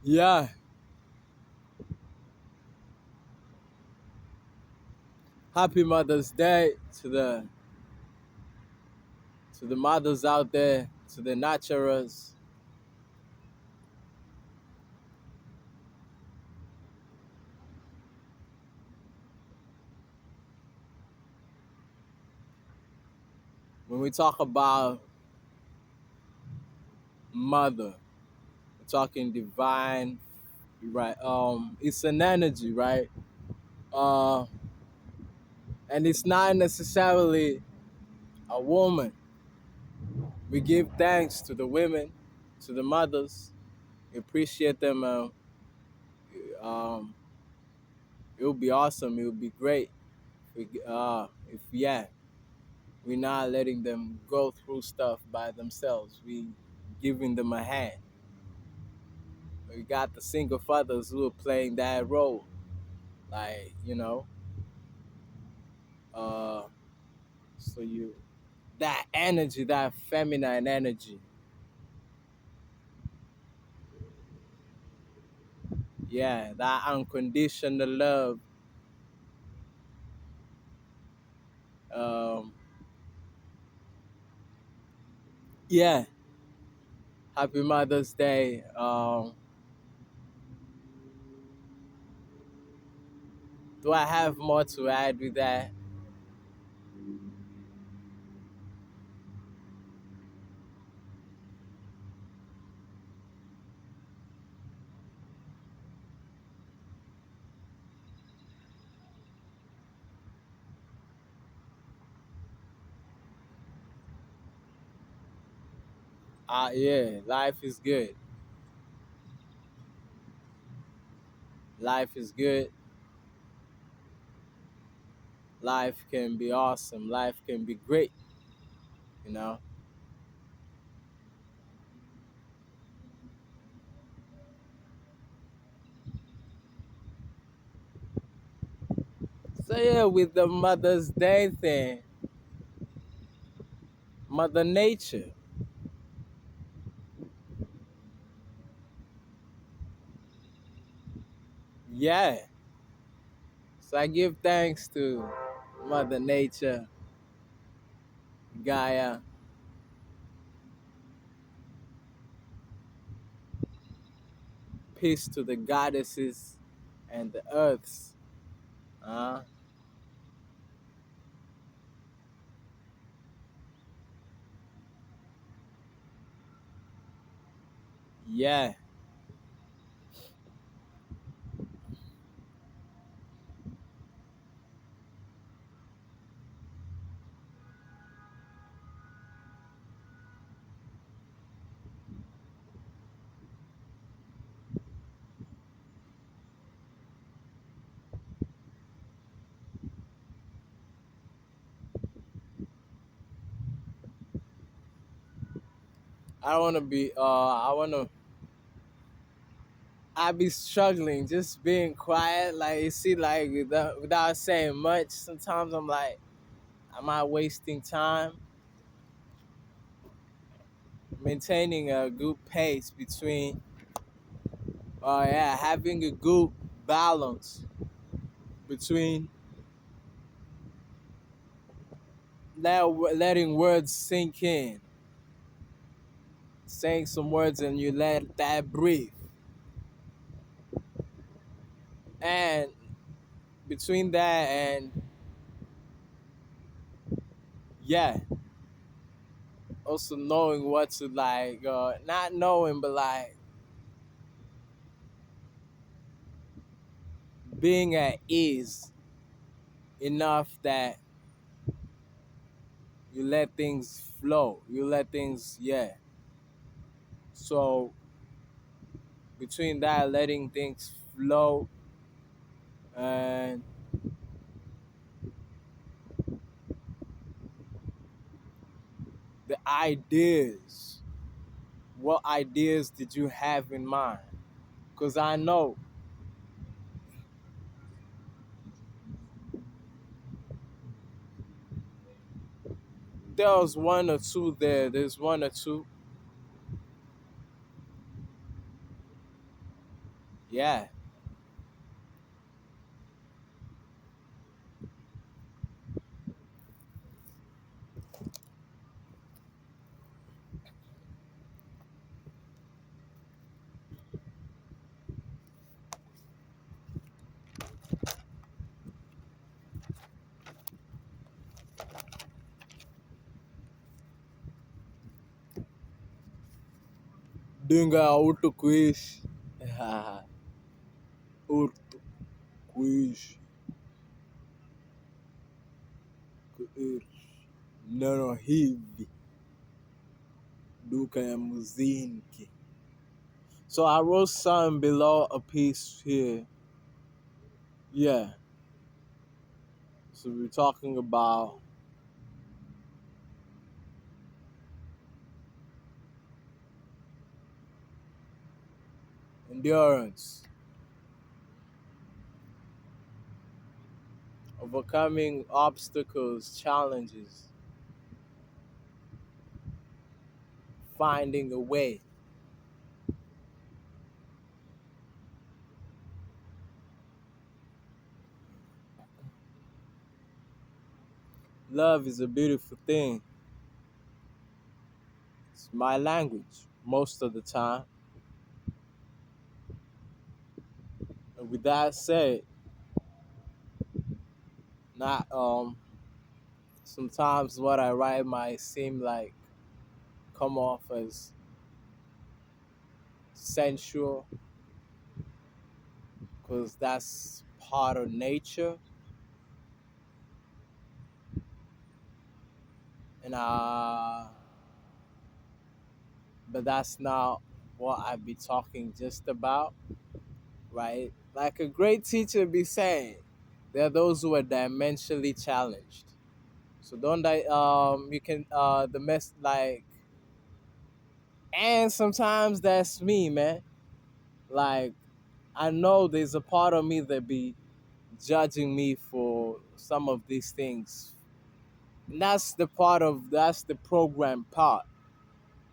Yeah, happy Mother's Day to the mothers out there, to the naturals. When we talk about mother, we're talking divine, right? It's an energy, right? Uh, and it's not necessarily a woman. We give thanks to the women, to the mothers. We appreciate them. Um, it would be awesome. It would be great. If yeah, we're not letting them go through stuff by themselves. We giving them a hand. We got the single fathers who are playing that role, like uh, so you that energy, that feminine energy, yeah, that unconditional love. Um, yeah, happy Mother's Day. Do I have more to add with that? Yeah, life is good. Life is good. Life can be awesome. Life can be great. You know. So yeah, with the Mother's Day thing, Mother Nature, yeah. So I give thanks to Mother Nature, Gaia, peace to the goddesses and the earths. Uh, yeah. I wanna be. I be struggling just being quiet. Like you see, like without saying much. Sometimes I'm like, am I wasting time? Maintaining a good pace between, yeah, having a good balance between letting words sink in, saying some words and you let that breathe, and between that and yeah, also knowing what to like, not knowing but like being at ease enough that you let things flow, you let things, yeah. So between that, letting things flow and the ideas, what ideas did you have in mind? Because I know there's one or two there's one or two. Yeah, dinga auto quiz. Auto quiz. Neno hivi duka ya muziki. So I wrote something below a piece here. Yeah. So we're talking about endurance, overcoming obstacles, challenges, finding a way. Love is a beautiful thing. It's my language most of the time. And with that said, not sometimes what I write might seem like come off as sensual because that's part of nature, and but that's not what I be talking just about, right? Like a great teacher be saying, there are those who are dimensionally challenged. So don't I you can the mess like, and sometimes that's me, man. Like I know there's a part of me that be judging me for some of these things. And that's the program part,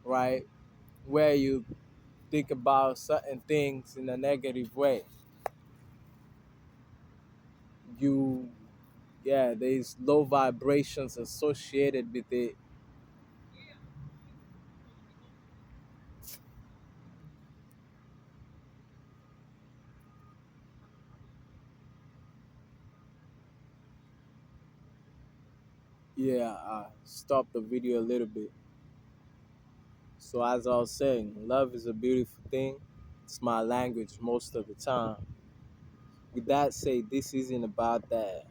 right? Where you think about certain things in a negative way. You yeah, there's low vibrations associated with it. Yeah, I stopped the video a little bit. So as I was saying, love is a beautiful thing. It's my language most of the time. With that said, this isn't about that.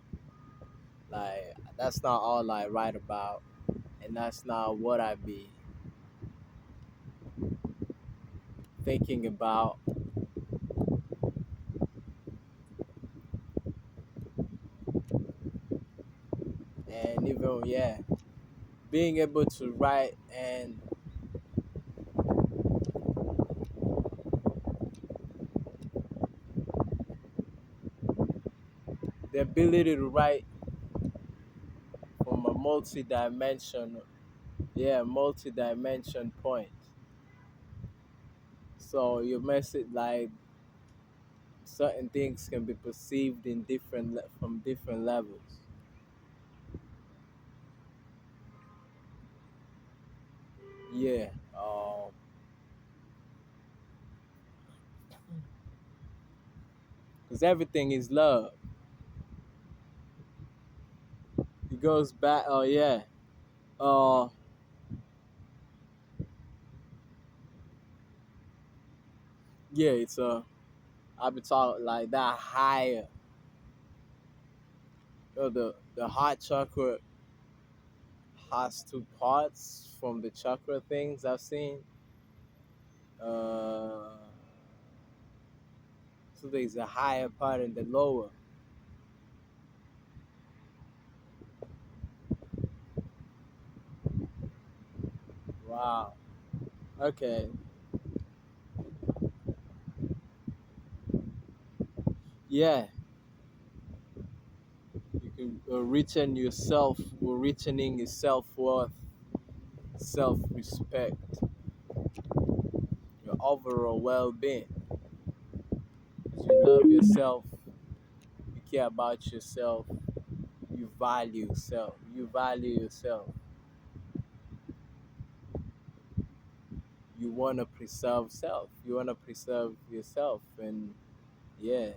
Like that's not all I write about, and that's not what I be thinking about. And even yeah, being able to write and the ability to write from a multi-dimension point. So your message, like certain things, can be perceived in from different levels. Yeah, because everything is love. It goes back. Oh yeah. Uh, yeah. It's I be talking like that higher. The heart chakra has two parts from the chakra things I've seen. Uh, so there's a higher part and the lower. Wow. Okay. Yeah. You can reaching yourself, or reaching your self worth, self respect, your overall well being. you love yourself, you care about yourself, you value yourself, you want to preserve self, you want to preserve yourself, and yeah,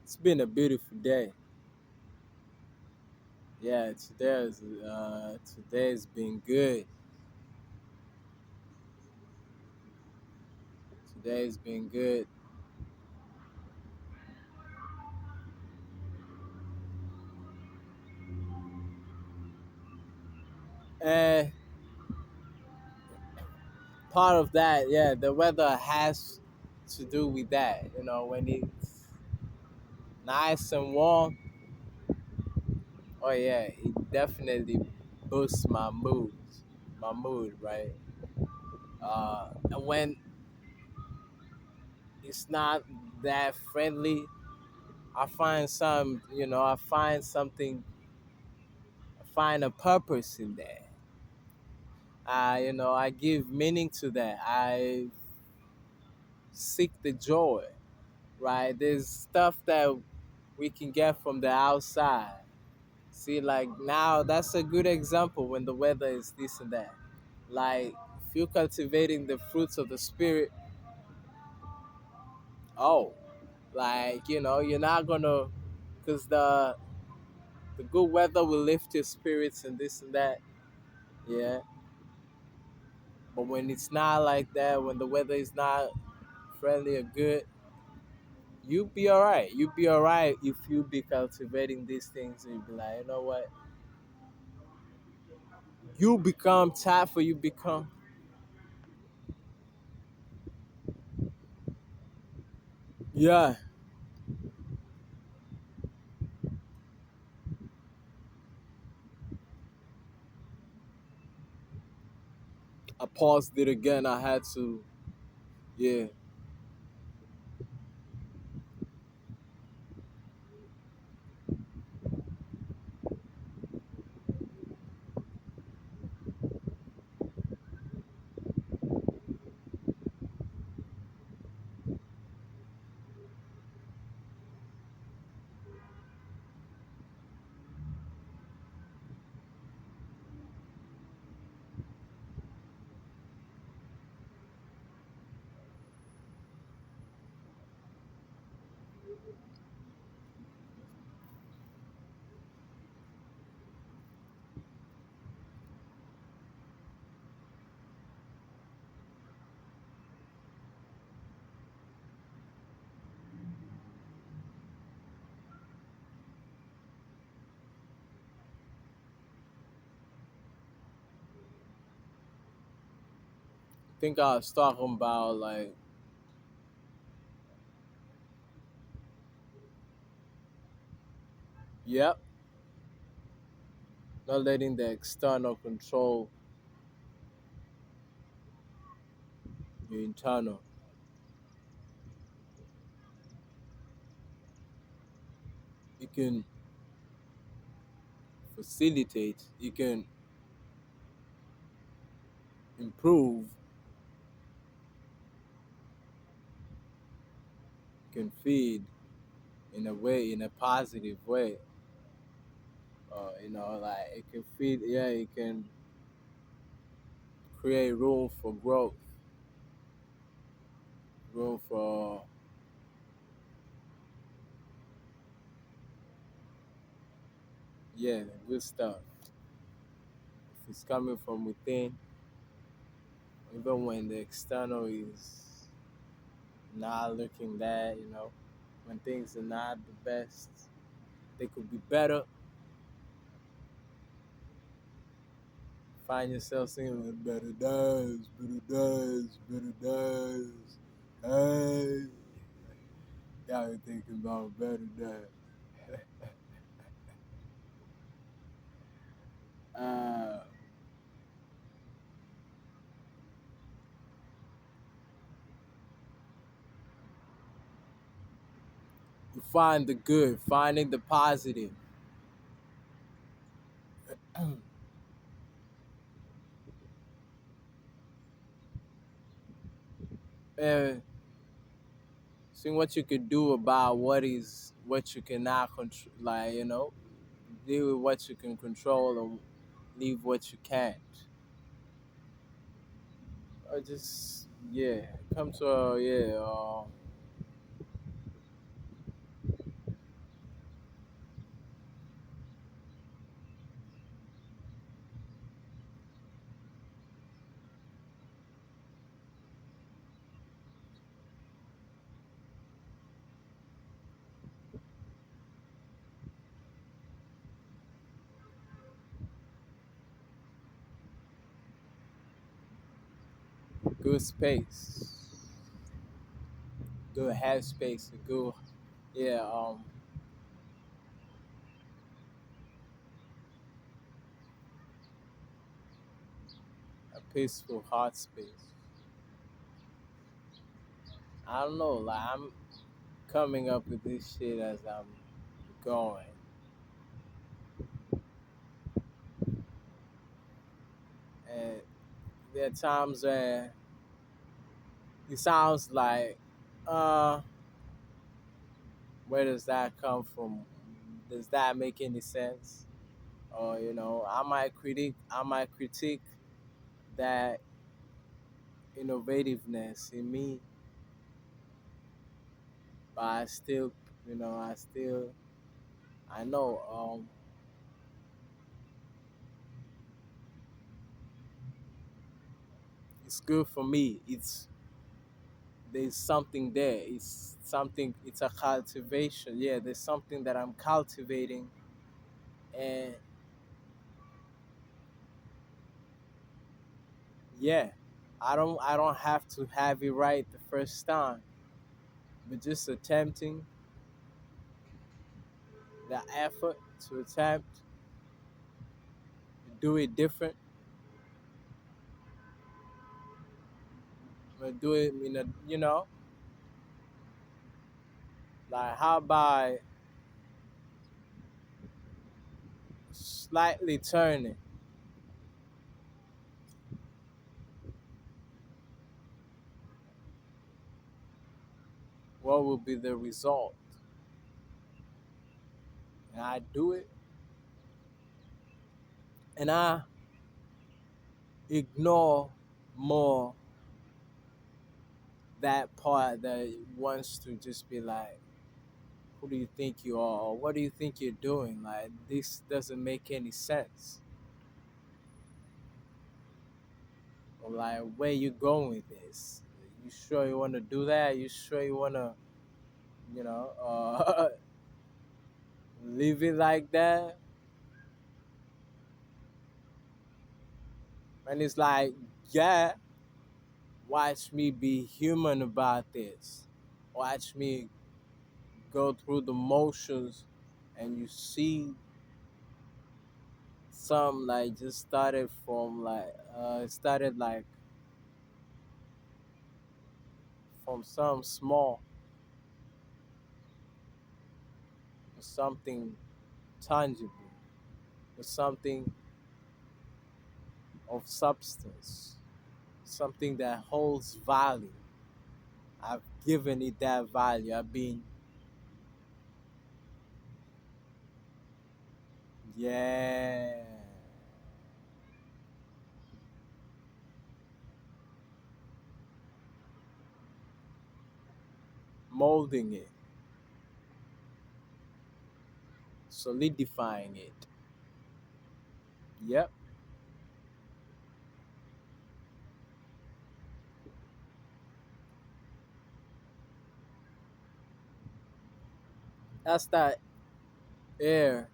it's been a beautiful day. Yeah, today's been good. Today's been good. And part of that, yeah, the weather has to do with that. You know, when it's nice and warm, oh yeah, it definitely boosts my mood, right? And when it's not that friendly, I find something, I find a purpose in that. I give meaning to that. I seek the joy, right? There's stuff that we can get from the outside. See, like now, that's a good example when the weather is this and that. Like, if you're cultivating the fruits of the spirit, oh, like, you're not gonna, because the good weather will lift your spirits and this and that, yeah. But when it's not like that, when the weather is not friendly or good, you'll be all right. You'll be all right if you be cultivating these things and you be like, you know what? You become tough or you become, yeah. I paused it again. I had to, yeah. I think I was talking about like, yep, not letting the external control your internal. You can facilitate, you can improve, you can feed in a way, in a positive way. Like it can feed, yeah, it can create room for growth, room for, yeah, good stuff. If it's coming from within, even when the external is not looking bad, when things are not the best, they could be better. Find yourself singing with better days, better days, better days. Hey, got me thinking about better days. Uh, you find the good, finding the positive. And seeing what you could do about what you cannot control, like deal with what you can control and leave what you can't. Or just, yeah, come to a, yeah, good space, good headspace, a good, yeah, a peaceful heart space. I don't know, like I'm coming up with this shit as I'm going, and there are times where it sounds like, uh, where does that come from? Does that make any sense? Or I might critique that innovativeness in me, but I know, it's good for me. There's something there. It's a cultivation. Yeah, there's something that I'm cultivating, and yeah, I don't have to have it right the first time, but just attempting the effort to attempt to do it different, but do it in a, like, how about slightly turning? What will be the result? And I do it, and I ignore more that part that wants to just be like, who do you think you are? Or what do you think you're doing? Like, this doesn't make any sense. Or like, where you going with this? You sure you want to do that? You sure you want to, you know, uh, leave it like that? And it's like, yeah, watch me be human about this. Watch me go through the motions, and you see some like just started from like, it started like from some small to something tangible, to something of substance, something that holds value. I've given it that value. I've been, yeah, molding it, solidifying it. Yep, that's that air,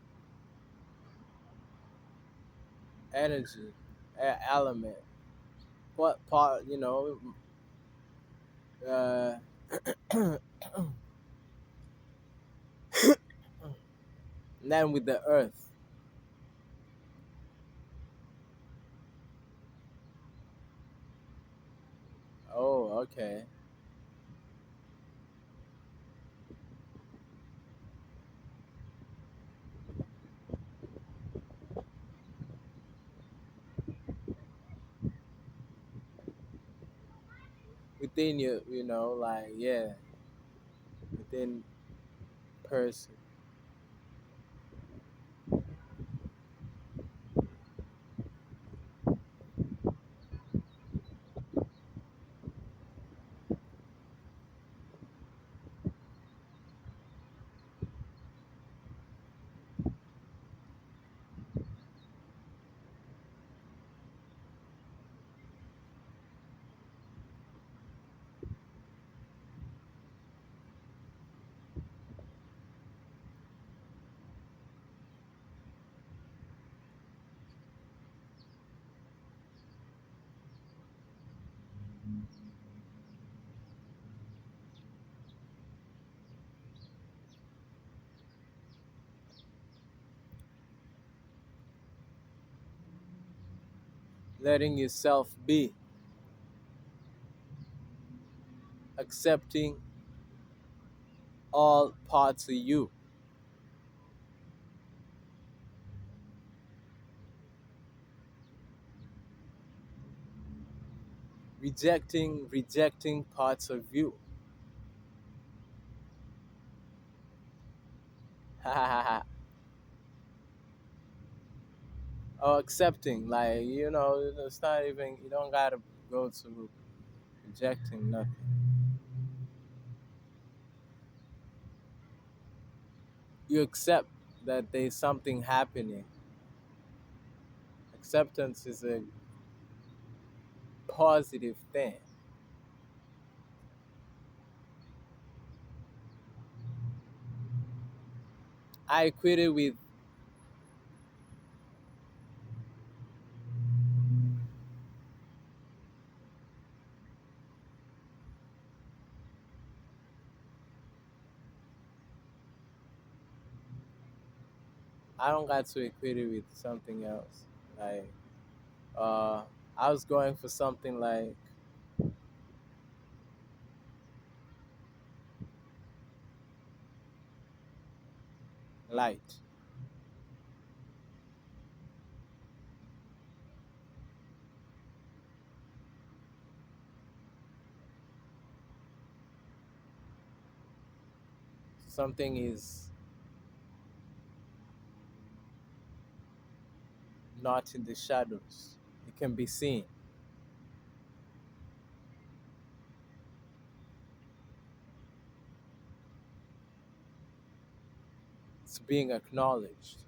energy, air element. What part, uh, then with the earth. Oh, okay. Within you, like, yeah, within person. Letting yourself be, accepting all parts of you, rejecting parts of you. Or accepting, like, it's not even, you don't gotta go to rejecting nothing. You accept that there's something happening. Acceptance is a positive thing. I equate it with, I don't got to equate it with something else. Like, uh, I was going for something like light. Something is not in the shadows. It can be seen. It's being acknowledged.